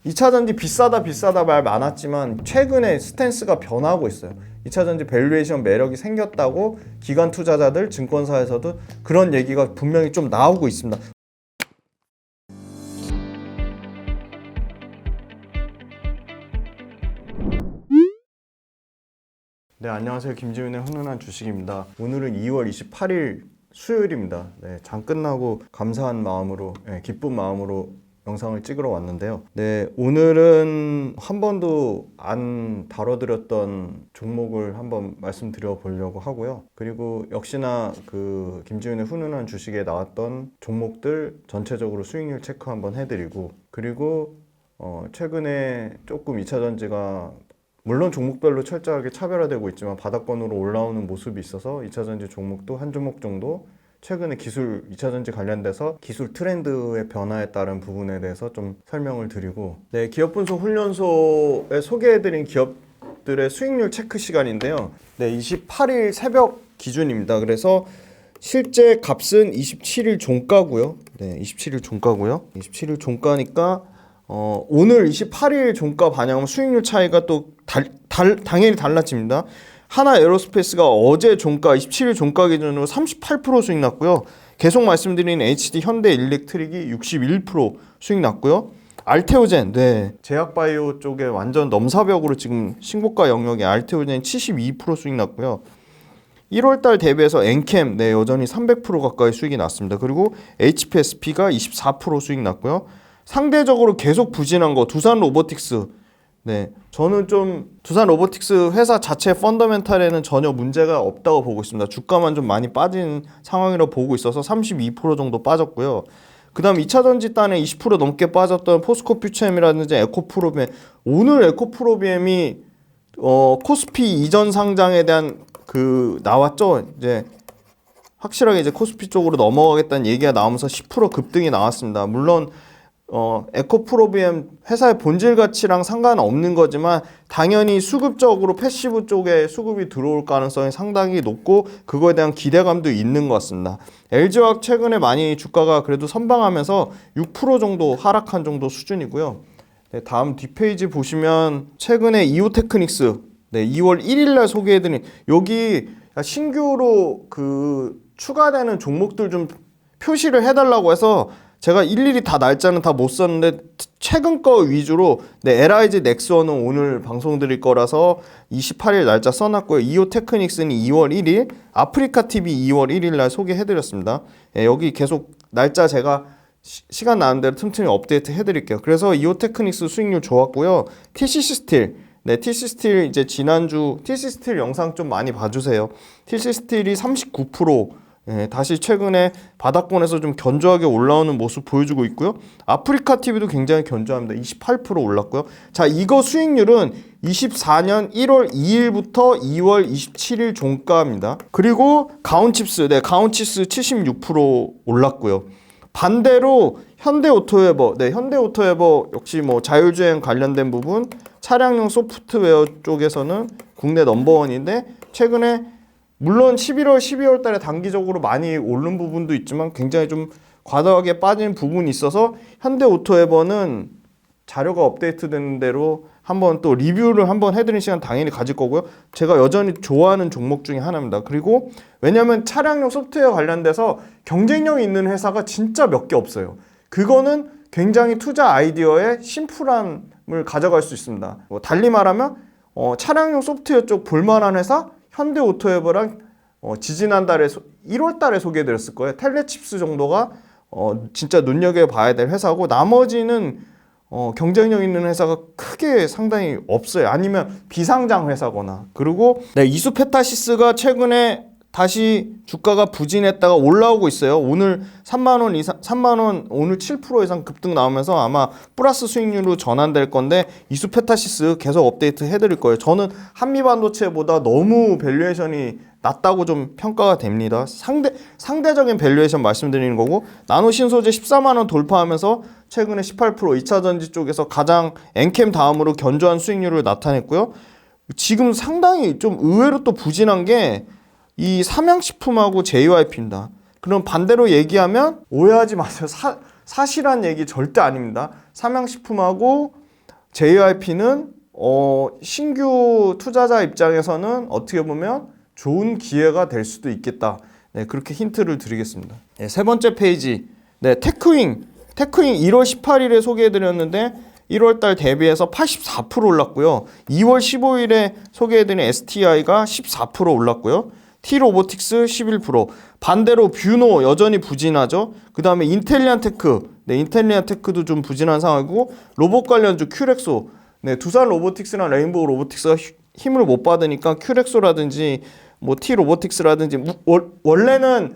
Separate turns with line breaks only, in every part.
2차전지 비싸다 비싸다 말 많았지만 최근에 스탠스가 변하고 있어요. 2차전지 밸류에이션 매력이 생겼다고 기관 투자자들, 증권사에서도 그런 얘기가 분명히 좀 나오고 있습니다. 네, 안녕하세요. 김지윤의 훈훈한 주식입니다. 오늘은 2월 28일 수요일입니다. 네, 장 끝나고 감사한 마음으로, 기쁜 마음으로 영상을 찍으러 왔는데요. 네, 오늘은 한 번도 안 다뤄드렸던 종목을 한번 말씀드려 보려고 하고요. 그리고 역시나 그 김지윤의 훈훈한 주식에 나왔던 종목들 전체적으로 수익률 체크 한번 해드리고, 그리고 최근에 조금 2차전지가 물론 종목별로 철저하게 차별화되고 있지만 바닥권으로 올라오는 모습이 있어서 2차전지 종목도 한 종목 정도 최근에 2차전지 관련돼서 기술 트렌드의 변화에 따른 부분에 대해서 좀 설명을 드리고, 네, 기업분석 훈련소에 소개해드린 기업들의 수익률 체크 시간인데요. 네, 28일 새벽 기준입니다. 그래서 실제 값은 27일 종가고요. 네, 27일 종가고요. 27일 종가니까 오늘 28일 종가 반영하면 수익률 차이가 또 당연히 달라집니다. 하나 에어로스페이스가 어제 종가 27일 종가 기준으로 38% 수익 났고요. 계속 말씀드린 HD 현대 일렉트릭이 61% 수익 났고요. 알테오젠, 네, 제약바이오 쪽에 완전 넘사벽으로 지금 신고가 영역에 알테오젠 72% 수익 났고요. 1월달 대비해서 엔캠, 네, 여전히 300% 가까이 수익이 났습니다. 그리고 HPSP가 24% 수익 났고요. 상대적으로 계속 부진한 거 두산 로보틱스, 네, 저는 좀 두산 로보틱스 회사 자체 펀더멘탈에는 전혀 문제가 없다고 보고 있습니다. 주가만 좀 많이 빠진 상황이라고 보고 있어서 32% 정도 빠졌고요. 그 다음 2차전지 단에 20% 넘게 빠졌던 포스코 퓨처엠이라든지 에코프로비엠, 오늘 에코프로비엠이 코스피 이전 상장에 대한 나왔죠. 이제 확실하게 이제 코스피 쪽으로 넘어가겠다는 얘기가 나오면서 10% 급등이 나왔습니다. 물론 에코프로비엠 회사의 본질 가치랑 상관은 없는 거지만 당연히 수급적으로 패시브 쪽에 수급이 들어올 가능성이 상당히 높고 그거에 대한 기대감도 있는 것 같습니다. LG화학 최근에 많이 주가가 그래도 선방하면서 6% 정도 하락한 정도 수준이고요. 네, 다음 뒷페이지 보시면 최근에 이오테크닉스, 네, 2월 1일 날 소개해드린 여기 신규로 추가되는 종목들 좀 표시를 해달라고 해서 제가 일일이 다 날짜는 다 못 썼는데 최근 거 위주로, 네, LIG 넥스원은 오늘 방송 드릴 거라서 28일 날짜 써놨고요. 이오테크닉스는 2월 1일, 아프리카TV 2월 1일 날 소개해드렸습니다. 네, 여기 계속 날짜 제가 시간 나는 대로 틈틈이 업데이트 해드릴게요. 그래서 이오테크닉스 수익률 좋았고요. TCC스틸, 네, TCC스틸 이제 지난주 TCC스틸 영상 좀 많이 봐주세요. TCC스틸이 39%, 예, 다시 최근에 바닥권에서 좀 견조하게 올라오는 모습 보여주고 있고요. 아프리카TV도 굉장히 견조합니다. 28% 올랐고요. 자, 이거 수익률은 24년 1월 2일부터 2월 27일 종가입니다. 그리고 가온칩스, 네, 가온칩스 76% 올랐고요. 반대로 현대오토에버, 네, 현대오토에버 역시 뭐 자율주행 관련된 부분, 차량용 소프트웨어 쪽에서는 국내 넘버원인데 최근에 물론 11월, 12월 달에 단기적으로 많이 오른 부분도 있지만 굉장히 좀 과도하게 빠진 부분이 있어서 현대오토에버는 자료가 업데이트되는 대로 한번 또 리뷰를 한번 해드리는 시간 당연히 가질 거고요. 제가 여전히 좋아하는 종목 중에 하나입니다. 그리고 왜냐면 차량용 소프트웨어 관련돼서 경쟁력 있는 회사가 진짜 몇 개 없어요. 그거는 굉장히 투자 아이디어의 심플함을 가져갈 수 있습니다. 달리 말하면 차량용 소프트웨어 쪽 볼만한 회사 현대오토에버랑 지지난달에 1월달에 소개해드렸을 거예요. 텔레칩스 정도가 진짜 눈여겨봐야 될 회사고 나머지는 경쟁력 있는 회사가 크게 상당히 없어요. 아니면 비상장 회사거나. 그리고 네, 이수페타시스가 최근에 다시 주가가 부진했다가 올라오고 있어요. 오늘 3만원 이상, 3만원, 오늘 7% 이상 급등 나오면서 아마 플러스 수익률로 전환될 건데 이수페타시스 계속 업데이트 해드릴 거예요. 저는 한미반도체보다 너무 밸류에이션이 낮다고 좀 평가가 됩니다. 상대적인 밸류에이션 말씀드리는 거고, 나노신소재 14만원 돌파하면서 최근에 18% 2차전지 쪽에서 가장 엔캠 다음으로 견조한 수익률을 나타냈고요. 지금 상당히 좀 의외로 또 부진한 게 이 삼양식품하고 JYP입니다. 그럼 반대로 얘기하면 오해하지 마세요. 사실한 얘기 절대 아닙니다. 삼양식품하고 JYP는 신규 투자자 입장에서는 어떻게 보면 좋은 기회가 될 수도 있겠다. 네, 그렇게 힌트를 드리겠습니다. 네, 세 번째 페이지. 네, 테크윙 1월 18일에 소개해드렸는데 1월달 대비해서 84% 올랐고요. 2월 15일에 소개해드린 STI가 14% 올랐고요. T-로보틱스 11%. 반대로 뷰노 여전히 부진하죠. 그 다음에 인텔리안테크. 네, 인텔리안테크도 좀 부진한 상황이고, 로봇 관련주 큐렉소. 네, 두산 로보틱스랑 레인보우 로보틱스가 힘을 못 받으니까 큐렉소라든지 뭐 T-로보틱스라든지 원래는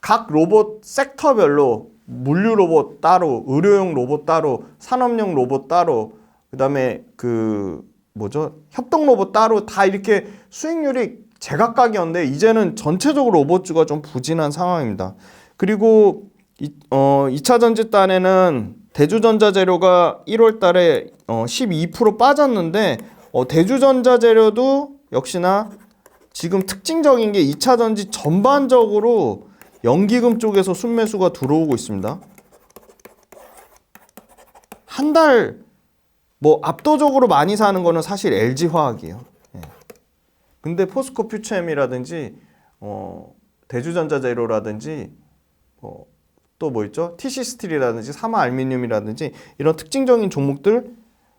각 로봇 섹터별로 물류 로봇 따로, 의료용 로봇 따로, 산업용 로봇 따로, 그다음에 협동 로봇 따로 다 이렇게 수익률이 제각각이었는데 이제는 전체적으로 로봇주가 좀 부진한 상황입니다. 그리고 2차 전지단에는 대주전자재료가 1월 달에 12% 빠졌는데 대주전자재료도 역시나 지금 특징적인 게 2차 전지 전반적으로 연기금 쪽에서 순매수가 들어오고 있습니다. 한 달 압도적으로 많이 사는 거는 사실 LG화학이에요. 근데 포스코 퓨처엠이라든지 대주전자재료라든지 또 뭐 있죠? TC스틸이라든지 사마알루미늄이라든지 이런 특징적인 종목들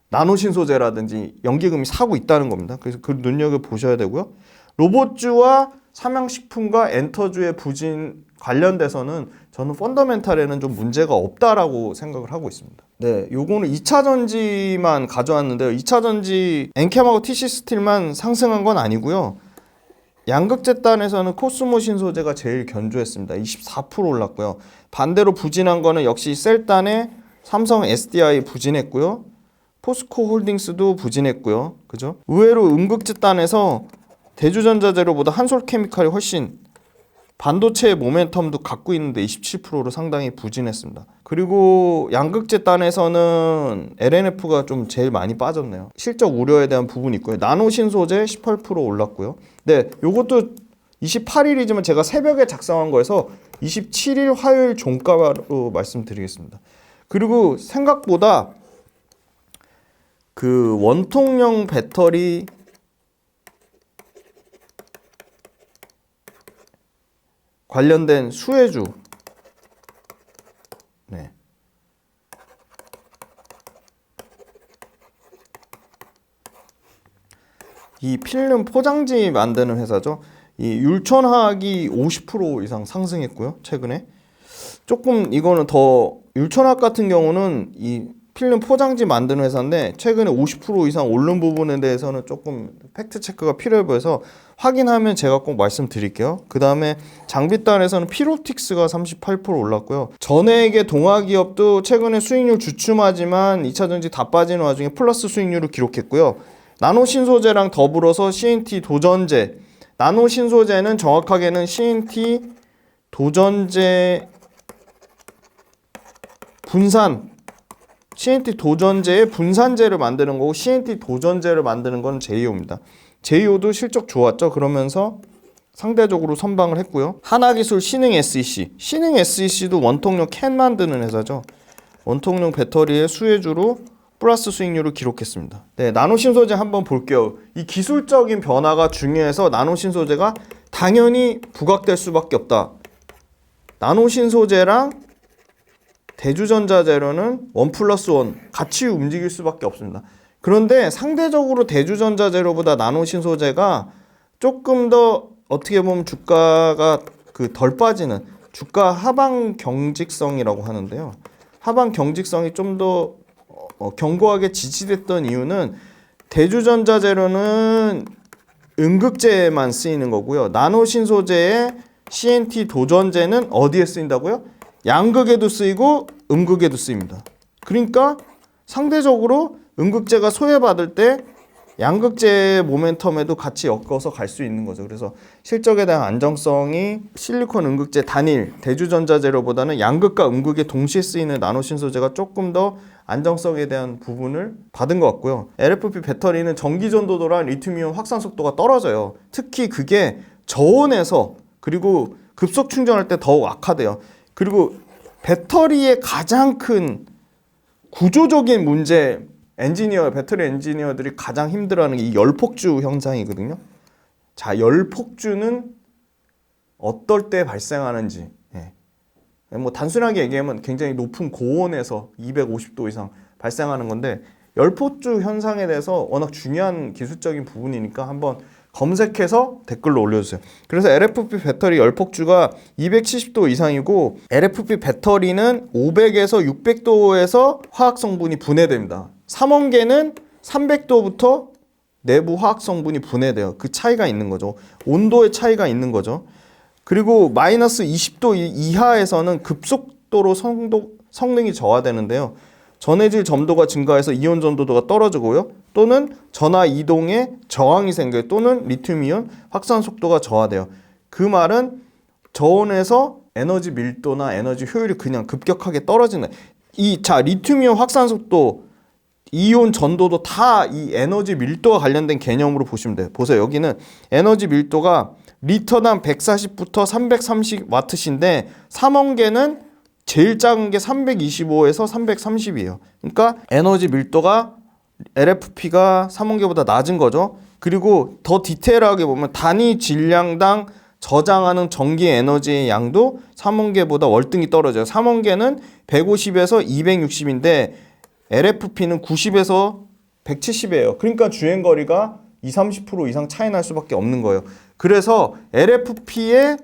나노신소재라든지 연기금이 사고 있다는 겁니다. 그래서 그 눈여겨보셔야 되고요. 로봇주와 삼양식품과 엔터주의 부진 관련돼서는 저는 펀더멘탈에는 좀 문제가 없다라고 생각을 하고 있습니다. 네, 요거는 2차 전지만 가져왔는데요. 2차 전지 엔캠하고 TC스틸만 상승한 건 아니고요. 양극재단에서는 코스모 신소재가 제일 견조했습니다. 24% 올랐고요. 반대로 부진한 거는 역시 셀단의 삼성 SDI 부진했고요. 포스코 홀딩스도 부진했고요. 그죠? 의외로 음극재단에서 대주전자재료보다 한솔케미칼이 훨씬 반도체의 모멘텀도 갖고 있는데 27%로 상당히 부진했습니다. 그리고 양극재단에서는 LNF가 좀 제일 많이 빠졌네요. 실적 우려에 대한 부분이 있고요. 나노신소재 18% 올랐고요. 네, 요것도 28일이지만 제가 새벽에 작성한 거에서 27일 화요일 종가로 말씀드리겠습니다. 그리고 생각보다 그 원통형 배터리 관련된 수혜주, 네. 이 필름 포장지 만드는 회사죠. 이 율천화학이 50% 이상 상승했고요, 최근에. 조금 이거는 더 율천화학 같은 경우는 이 필름 포장지 만드는 회사인데 최근에 50% 이상 오른 부분에 대해서는 조금 팩트 체크가 필요해 보여서 확인하면 제가 꼭 말씀드릴게요. 그 다음에 장비단에서는 피로틱스가 38% 올랐고요. 전액의 동화기업도 최근에 수익률 주춤하지만 2차 전지 다 빠지는 와중에 플러스 수익률을 기록했고요. 나노신소재랑 더불어서 CNT 도전제, 나노신소재는 정확하게는 CNT 도전제 분산, CNT 도전제의 분산제를 만드는 거고 CNT 도전제를 만드는 건 제이오입니다. 제이오도 실적 좋았죠. 그러면서 상대적으로 선방을 했고요. 하나기술 신흥 SEC, 신흥 SEC도 원통용 캔 만드는 회사죠. 원통용 배터리의 수혜주로 플러스 수익률을 기록했습니다. 네, 나노신소재 한번 볼게요. 이 기술적인 변화가 중요해서 나노신소재가 당연히 부각될 수밖에 없다. 나노신소재랑 대주전자재료는 1+1 같이 움직일 수밖에 없습니다. 그런데 상대적으로 대주전자재료보다 나노신소재가 조금 더 어떻게 보면 주가가 덜 빠지는 주가 하방 경직성이라고 하는데요. 하방 경직성이 좀 더 견고하게 지지됐던 이유는 대주전자재료는 음극재에만 쓰이는 거고요. 나노신소재의 CNT 도전제는 어디에 쓰인다고요? 양극에도 쓰이고 음극에도 쓰입니다. 그러니까 상대적으로 음극재가 소외받을 때 양극재의 모멘텀에도 같이 엮어서 갈 수 있는 거죠. 그래서 실적에 대한 안정성이 실리콘 음극재 단일 대주전자재료보다는 양극과 음극에 동시에 쓰이는 나노신소재가 조금 더 안정성에 대한 부분을 받은 것 같고요. LFP 배터리는 전기전도도랑 리튬이온 확산 속도가 떨어져요. 특히 그게 저온에서 그리고 급속 충전할 때 더욱 악화돼요. 그리고 배터리의 가장 큰 구조적인 문제 배터리 엔지니어들이 가장 힘들어하는 게 이 열폭주 현상이거든요. 자, 열폭주는 어떨 때 발생하는지, 뭐 단순하게 얘기하면 굉장히 높은 고온에서 250도 이상 발생하는 건데, 열폭주 현상에 대해서 워낙 중요한 기술적인 부분이니까 한번 검색해서 댓글로 올려주세요. 그래서 LFP 배터리 열폭주가 270도 이상이고, LFP 배터리는 500에서 600도에서 화학 성분이 분해됩니다. 삼원계는 300도부터 내부 화학 성분이 분해돼요. 그 차이가 있는 거죠. 온도의 차이가 있는 거죠. 그리고 마이너스 20도 이하에서는 급속도로 성능이 저하되는데요. 전해질 점도가 증가해서 이온 전도도가 떨어지고요. 또는 전하 이동에 저항이 생겨요. 또는 리튬이온 확산 속도가 저하돼요. 그 말은 저온에서 에너지 밀도나 에너지 효율이 그냥 급격하게 떨어지는, 리튬이온 확산 속도, 이온 전도도 다 이 에너지 밀도와 관련된 개념으로 보시면 돼요. 보세요. 여기는 에너지 밀도가 리터당 140부터 330와트인데 삼원계는 제일 작은 게 325에서 330이에요. 그러니까 에너지 밀도가 LFP가 삼원계보다 낮은 거죠. 그리고 더 디테일하게 보면 단위 질량당 저장하는 전기 에너지의 양도 삼원계보다 월등히 떨어져요. 삼원계는 150에서 260인데 LFP는 90에서 170이에요. 그러니까 주행거리가 20-30% 이상 차이 날 수밖에 없는 거예요. 그래서 LFP의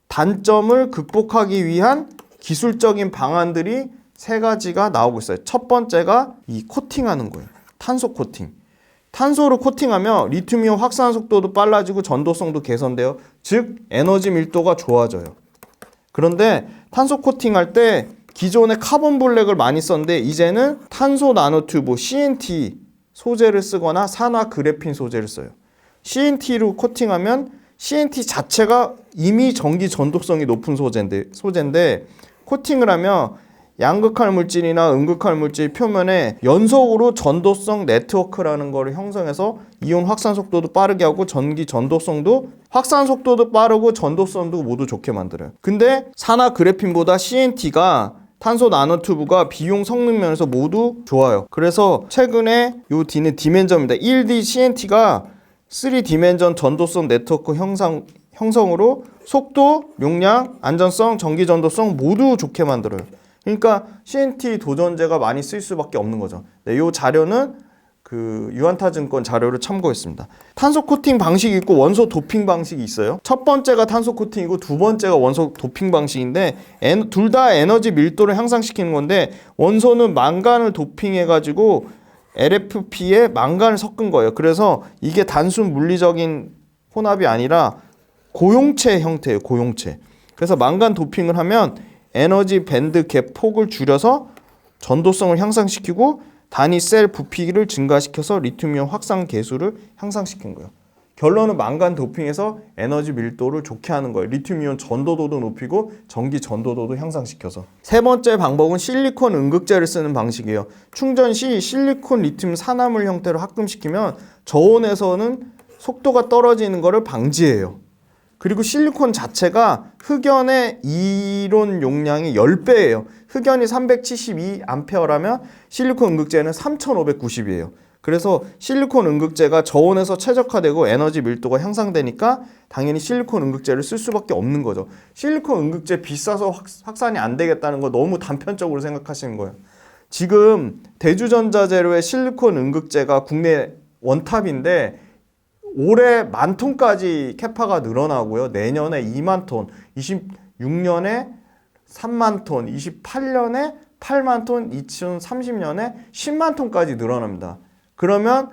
단점을 극복하기 위한 기술적인 방안들이 세 가지가 나오고 있어요. 첫 번째가 이 코팅하는 거예요. 탄소 코팅. 탄소로 코팅하면 리튬이온 확산 속도도 빨라지고 전도성도 개선돼요. 즉 에너지 밀도가 좋아져요. 그런데 탄소 코팅할 때 기존에 카본 블랙을 많이 썼는데 이제는 탄소 나노튜브 CNT 소재를 쓰거나 산화 그래핀 소재를 써요. CNT로 코팅하면 CNT 자체가 이미 전기 전도성이 높은 소재인데 코팅을 하면 양극할 물질이나 음극할 물질 표면에 연속으로 전도성 네트워크라는 거를 형성해서 이온 확산 속도도 빠르게 하고 전기 전도성도 확산 속도도 빠르고 전도성도 모두 좋게 만들어요. 근데 산화 그래핀보다 CNT가 탄소 나노튜브가 비용 성능 면에서 모두 좋아요. 그래서 최근에 요 D는 디멘전입니다. 1D CNT가 3디멘전 전도성 네트워크 형성으로 속도, 용량, 안전성, 전기 전도성 모두 좋게 만들어요. 그러니까 CNT 도전제가 많이 쓸 수밖에 없는 거죠. 네, 이 자료는 그 유한타증권 자료를 참고했습니다. 탄소 코팅 방식이 있고 원소 도핑 방식이 있어요. 첫 번째가 탄소 코팅이고 두 번째가 원소 도핑 방식인데 둘 다 에너지 밀도를 향상시키는 건데 원소는 망간을 도핑해가지고 LFP에 망간을 섞은 거예요. 그래서 이게 단순 물리적인 혼합이 아니라 고용체 형태예요. 고용체. 그래서 망간 도핑을 하면 에너지 밴드 갭 폭을 줄여서 전도성을 향상시키고 단위 셀 부피를 증가시켜서 리튬이온 확산 계수를 향상시킨 거예요. 결론은 망간 도핑에서 에너지 밀도를 좋게 하는 거예요. 리튬이온 전도도도 높이고 전기 전도도도 향상시켜서. 세 번째 방법은 실리콘 음극재를 쓰는 방식이에요. 충전 시 실리콘 리튬 산화물 형태로 합금시키면 저온에서는 속도가 떨어지는 것을 방지해요. 그리고 실리콘 자체가 흑연의 이론 용량이 10배예요. 흑연이 372A라면 실리콘 음극재는 3590이에요. 그래서 실리콘 음극재가 저온에서 최적화되고 에너지 밀도가 향상되니까 당연히 실리콘 음극재를 쓸 수밖에 없는 거죠. 실리콘 음극재 비싸서 확산이 안 되겠다는 거 너무 단편적으로 생각하시는 거예요. 지금 대주전자재료의 실리콘 음극재가 국내 원탑인데 올해 10,000톤까지 캐파가 늘어나고요. 내년에 2만 톤, 26년에 3만 톤, 28년에 8만 톤, 2030년에 10만 톤까지 늘어납니다. 그러면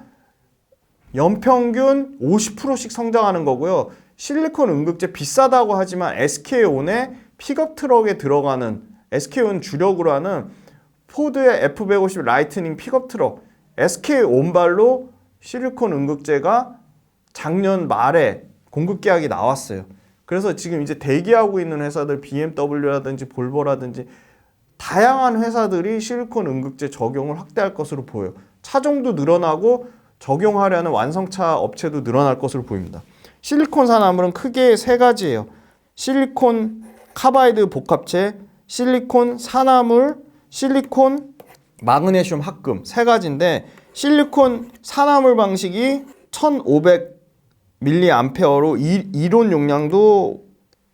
연평균 50%씩 성장하는 거고요. 실리콘 음극재 비싸다고 하지만 SK온의 픽업 트럭에 들어가는 SK온 주력으로 하는 포드의 F150 라이트닝 픽업 트럭 SK온발로 실리콘 음극재가 작년 말에 공급 계약이 나왔어요. 그래서 지금 이제 대기하고 있는 회사들 BMW라든지 볼보라든지 다양한 회사들이 실리콘 음극재 적용을 확대할 것으로 보여요. 차종도 늘어나고 적용하려는 완성차 업체도 늘어날 것으로 보입니다. 실리콘 산화물은 크게 세 가지예요. 실리콘 카바이드 복합체, 실리콘 산화물, 실리콘 마그네슘 합금 세 가지인데 실리콘 산화물 방식이 1500mAh로 이론 용량도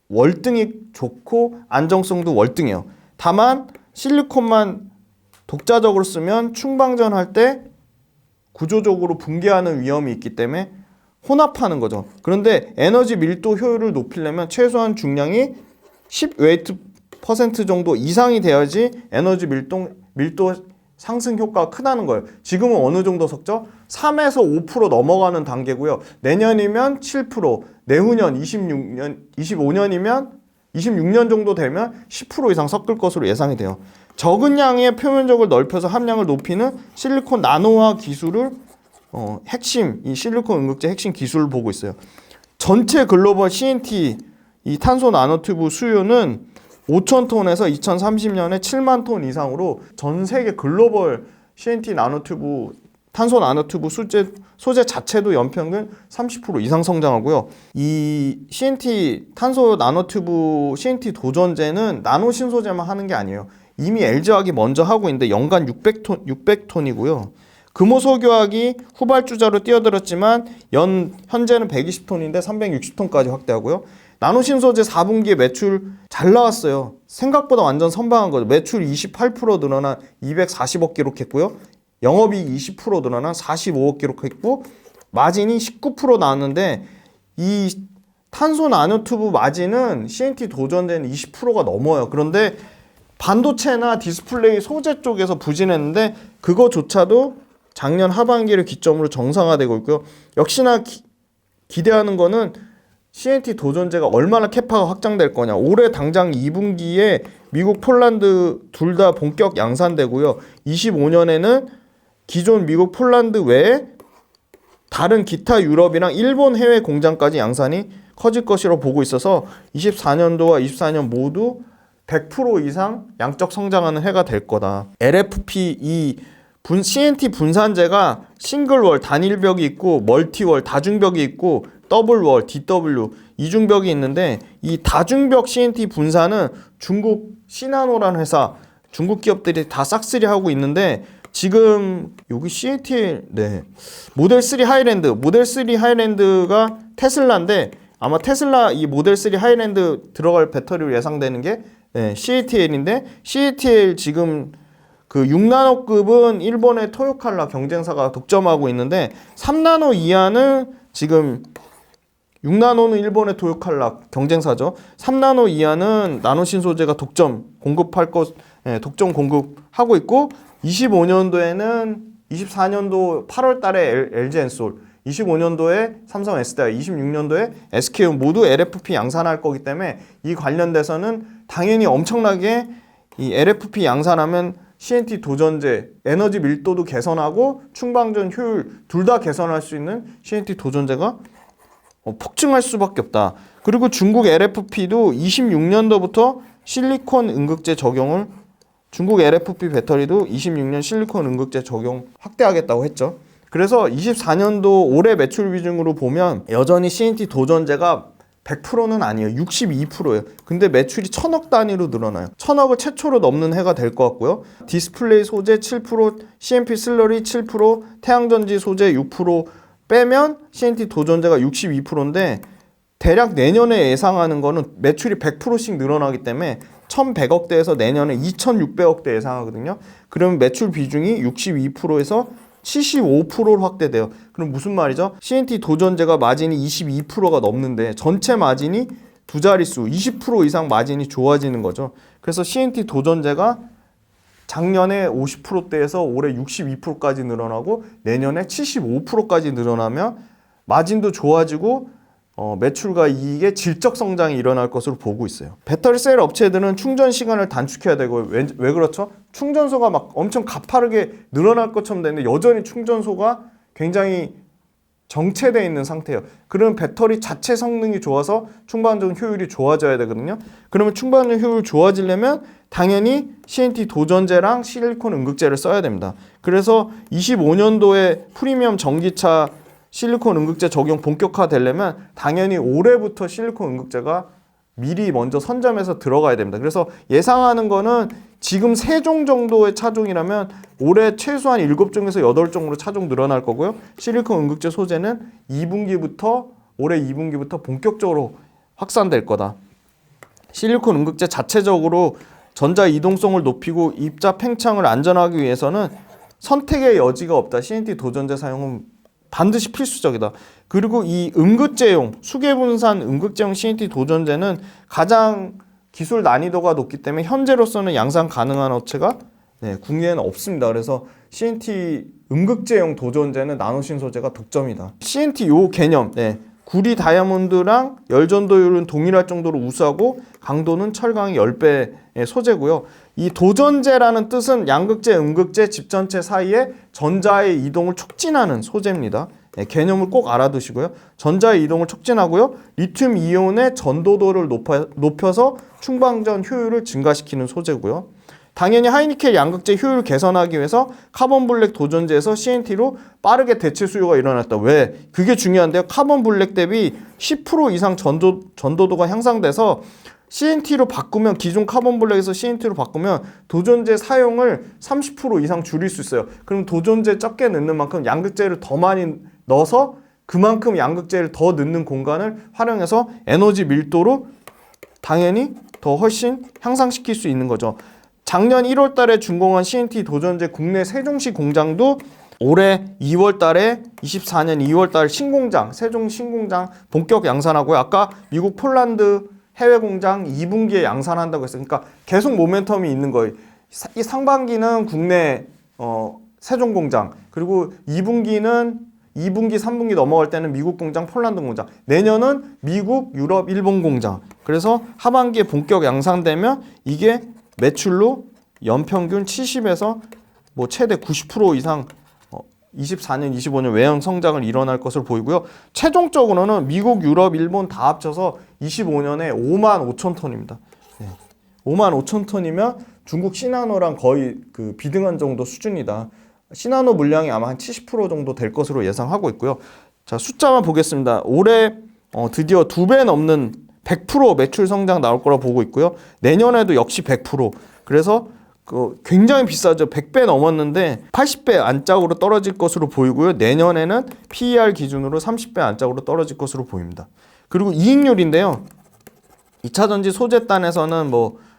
월등히 좋고 안정성도 월등해요. 다만 실리콘만 독자적으로 쓰면 충방전할 때 구조적으로 붕괴하는 위험이 있기 때문에 혼합하는 거죠. 그런데 에너지 밀도 효율을 높이려면 최소한 중량이 10웨이트% 정도 이상이 돼야지 에너지 밀도 상승 효과가 크다는 거예요. 지금은 어느 정도 섞죠? 3에서 5% 넘어가는 단계고요. 내년이면 7%, 내후년 25년이면 26년 정도 되면 10% 이상 섞을 것으로 예상이 돼요. 적은 양의 표면적을 넓혀서 함량을 높이는 실리콘 나노화 기술을 핵심, 이 실리콘 응급제 핵심 기술을 보고 있어요. 전체 글로벌 CNT 이 탄소 나노튜브 수요는 5,000톤에서 2030년에 7만 톤 이상으로 전 세계 글로벌 CNT 나노튜브 탄소 나노튜브 소재 자체도 연평균 30% 이상 성장하고요. 이 CNT 탄소 나노튜브 CNT 도전제는 나노 신소재만 하는 게 아니에요. 이미 LG화학이 먼저 하고 있는데 연간 600톤이고요. 금호석유화학이 후발주자로 뛰어들었지만 현재는 120톤인데 360톤까지 확대하고요. 나노신소재 4분기에 매출 잘 나왔어요. 생각보다 완전 선방한 거죠. 매출 28% 늘어난 240억 기록했고요. 영업이익 20% 늘어난 45억 기록했고 마진이 19% 나왔는데 이 탄소 나노튜브 마진은 CNT 도전제는 20%가 넘어요. 그런데 반도체나 디스플레이 소재 쪽에서 부진했는데 그거조차도 작년 하반기를 기점으로 정상화되고 있고요. 역시나 기대하는 거는 CNT 도전제가 얼마나 캐파가 확장될 거냐. 올해 당장 2분기에 미국, 폴란드 둘 다 본격 양산되고요. 25년에는 기존 미국, 폴란드 외에 다른 기타 유럽이랑 일본 해외 공장까지 양산이 커질 것이라고 보고 있어서 24년도와 24년 모두 100% 이상 양적 성장하는 해가 될 거다. LFP 이 CNT 분산제가 싱글월 단일벽이 있고 멀티월 다중벽이 있고 더블월 DW 이중벽이 있는데 이 다중벽 CNT 분산은 중국 시나노라는 회사 중국 기업들이 다 싹쓸이 하고 있는데 지금 여기 CATL 모델 3 하이랜드가 테슬라인데 아마 테슬라 이 모델 3 하이랜드 들어갈 배터리로 예상되는 게 CATL인데 CATL 지금 그 6나노급은 일본의 토요칼라 경쟁사가 독점하고 있는데 3나노 이하는 지금 6나노는 일본의 토요칼라 경쟁사죠. 3나노 이하는 나노신소재가 독점 공급하고 있고 25년도에는 24년도 8월 달에 LG엔솔 25년도에 삼성 SDI, 26년도에 SK온 모두 LFP 양산할 거기 때문에 이 관련돼서는 당연히 엄청나게 이 LFP 양산하면 CNT 도전제 에너지 밀도도 개선하고 충방전 효율 둘 다 개선할 수 있는 CNT 도전제가 폭증할 수밖에 없다. 그리고 중국 LFP도 26년도부터 실리콘 응급제 적용을 중국 LFP 배터리도 26년 실리콘 응급제 적용 확대하겠다고 했죠. 그래서 24년도 올해 매출 비중으로 보면 여전히 CNT 도전제가 100%는 아니에요. 62%예요. 근데 매출이 1000억 단위로 늘어나요. 1000억을 최초로 넘는 해가 될 것 같고요. 디스플레이 소재 7%, CMP 슬러리 7%, 태양전지 소재 6% 빼면 CNT 도전제가 62%인데 대략 내년에 예상하는 거는 매출이 100%씩 늘어나기 때문에 1100억대에서 내년에 2600억대 예상하거든요. 그러면 매출 비중이 62%에서 75%로 확대돼요. 그럼 무슨 말이죠? CNT 도전제가 마진이 22%가 넘는데 전체 마진이 두 자릿수 20% 이상 마진이 좋아지는 거죠. 그래서 CNT 도전제가 작년에 50%대에서 올해 62%까지 늘어나고 내년에 75%까지 늘어나면 마진도 좋아지고 매출과 이익의 질적 성장이 일어날 것으로 보고 있어요. 배터리 셀 업체들은 충전 시간을 단축해야 되고 왜 그렇죠? 충전소가 막 엄청 가파르게 늘어날 것처럼 되는데 여전히 충전소가 굉장히 정체되어 있는 상태예요. 그러면 배터리 자체 성능이 좋아서 충반전 효율이 좋아져야 되거든요. 그러면 충반전 효율 좋아지려면 당연히 CNT 도전제랑 실리콘 응급제를 써야 됩니다. 그래서 25년도에 프리미엄 전기차 실리콘 응급제 적용 본격화되려면 당연히 올해부터 실리콘 응급제가 미리 먼저 선점해서 들어가야 됩니다. 그래서 예상하는 거는 지금 3종 정도의 차종이라면 올해 최소한 7종에서 8종으로 차종 늘어날 거고요. 실리콘 음극재 소재는 올해 2분기부터 본격적으로 확산될 거다. 실리콘 음극재 자체적으로 전자 이동성을 높이고 입자 팽창을 안전하기 위해서는 선택의 여지가 없다. CNT 도전제 사용은 반드시 필수적이다. 그리고 이 음극재용, 수계분산 음극재용 CNT 도전제는 가장 기술 난이도가 높기 때문에 현재로서는 양산 가능한 업체가 국내에는 없습니다. 그래서 CNT 음극재용 도전제는 나노신 소재가 독점이다. CNT 요 개념, 구리 다이아몬드랑 열전도율은 동일할 정도로 우수하고 강도는 철강의 10배의 소재고요. 이 도전제라는 뜻은 양극재, 음극재, 집전체 사이에 전자의 이동을 촉진하는 소재입니다. 개념을 꼭 알아두시고요. 전자의 이동을 촉진하고요. 리튬 이온의 전도도를 높여서 충방전 효율을 증가시키는 소재고요. 당연히 하이니켈 양극재 효율을 개선하기 위해서 카본 블랙 도전제에서 CNT로 빠르게 대체 수요가 일어났다. 왜? 그게 중요한데요. 카본 블랙 대비 10% 이상 전도도가 향상돼서 CNT로 바꾸면, 기존 카본 블랙에서 CNT로 바꾸면 도전제 사용을 30% 이상 줄일 수 있어요. 그럼 도전제 적게 넣는 만큼 양극재를 더 많이 넣어서 그만큼 양극재를 더 넣는 공간을 활용해서 에너지 밀도로 당연히 더 훨씬 향상시킬 수 있는 거죠. 작년 1월 달에 준공한 CNT 도전제 국내 세종시 공장도 올해 2월 달에 24년 2월 달 신공장, 세종 신공장 본격 양산하고요. 아까 미국 폴란드 해외 공장 2분기에 양산한다고 했어요. 그러니까 계속 모멘텀이 있는 거예요. 이 상반기는 국내 세종 공장, 그리고 2분기, 3분기 넘어갈 때는 미국 공장, 폴란드 공장, 내년은 미국, 유럽, 일본 공장. 그래서 하반기에 본격 양산되면 이게 매출로 연평균 70에서 뭐 최대 90% 이상 24년, 25년 외형 성장을 일어날 것으로 보이고요. 최종적으로는 미국, 유럽, 일본 다 합쳐서 25년에 5만 5천 톤입니다. 5만 5천 톤이면 중국 시나노랑 거의 그 비등한 정도 수준이다. 시나노 물량이 아마 한 70% 정도 될 것으로 예상하고 있고요. 자, 숫자만 보겠습니다. 올해 드디어 2배 넘는 100% 매출 성장 나올 거라 보고 있고요. 내년에도 역시 100%. 그래서 굉장히 비싸죠. 100배 넘었는데 80배 안짝으로 떨어질 것으로 보이고요. 내년에는 PER 기준으로 30배 안짝으로 떨어질 것으로 보입니다. 그리고 이익률인데요. 2차전지 소재단에서는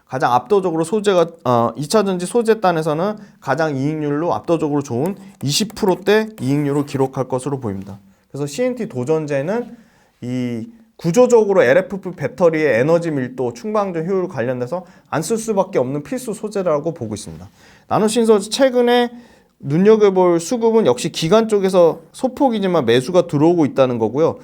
가장 압도적으로 2차전지 소재단에서는 가장 이익률로 압도적으로 좋은 20%대 이익률을 기록할 것으로 보입니다. 그래서 CNT 도전제는 이 구조적으로 LFP 배터리의 에너지 밀도, 충방전 효율 관련돼서 안 쓸 수밖에 없는 필수 소재라고 보고 있습니다. 나노신소재 최근에 눈여겨볼 수급은 역시 기관 쪽에서 소폭이지만 매수가 들어오고 있다는 거고요.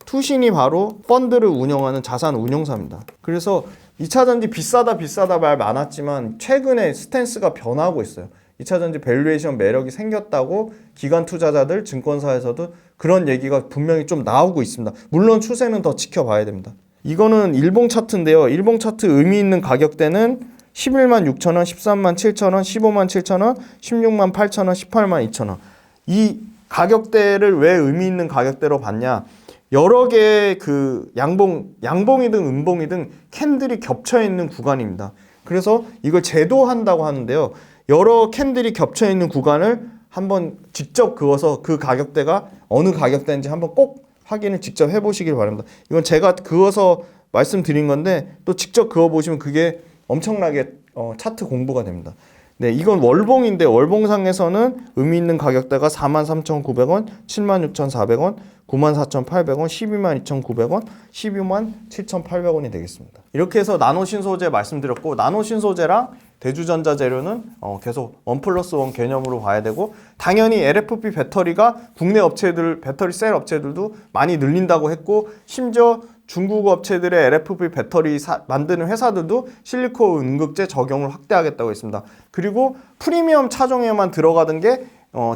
투신이 바로 펀드를 운영하는 자산 운용사입니다. 그래서 2차전지 비싸다 말 많았지만 최근에 스탠스가 변하고 있어요. 2차전지 밸류에이션 매력이 생겼다고 기관 투자자들, 증권사에서도 그런 얘기가 분명히 좀 나오고 있습니다. 물론 추세는 더 지켜봐야 됩니다. 이거는 일봉 차트인데요. 일봉 차트 의미 있는 가격대는 11만 6천 원, 13만 7천 원, 15만 7천 원, 16만 8천 원, 18만 2천 원. 이 가격대를 왜 의미 있는 가격대로 봤냐? 여러 개의 그 양봉이든 음봉이든 캔들이 겹쳐 있는 구간입니다. 그래서 이걸 제도한다고 하는데요. 여러 캔들이 겹쳐 있는 구간을 한번 직접 그어서 그 가격대가 어느 가격대인지 한번 꼭 확인을 직접 해보시길 바랍니다. 이건 제가 그어서 말씀드린 건데 또 직접 그어보시면 그게 엄청나게 차트 공부가 됩니다. 네, 이건 월봉인데 월봉상에서는 의미 있는 가격대가 43,900원, 76,400원, 94,800원, 122,900원, 127,800원이 되겠습니다. 이렇게 해서 나노신소재 말씀드렸고, 나노신소재랑 대주전자 재료는 계속 1+1 개념으로 봐야 되고, 당연히 LFP 배터리가 국내 업체들, 배터리 셀 업체들도 많이 늘린다고 했고, 심지어 중국 업체들의 LFP 배터리 만드는 회사들도 실리콘 음극재 적용을 확대하겠다고 했습니다. 그리고 프리미엄 차종에만 들어가던 게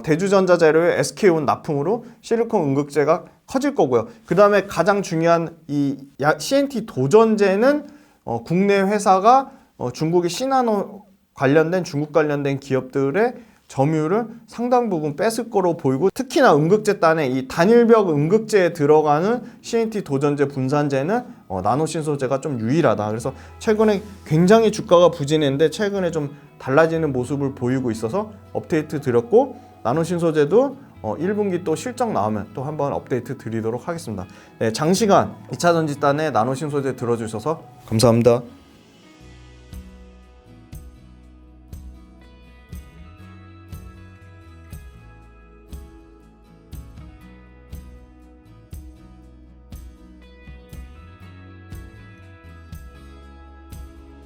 대주전자 재료의 SK온 납품으로 실리콘 음극재가 커질 거고요. 그 다음에 가장 중요한 이 CNT 도전제는 국내 회사가 중국의 시나노 관련된, 중국 관련된 기업들의 점유율을 상당 부분 뺐을 거로 보이고, 특히나 음극재단에 이 단일벽 음극재에 들어가는 CNT 도전제 분산재는 나노 신소재가 좀 유일하다. 그래서 최근에 굉장히 주가가 부진했는데 최근에 좀 달라지는 모습을 보이고 있어서 업데이트 드렸고, 나노 신소재도 1분기 또 실적 나오면 또 한번 업데이트 드리도록 하겠습니다. 네, 장시간 2차 전지단의 나노 신소재 들어주셔서 감사합니다.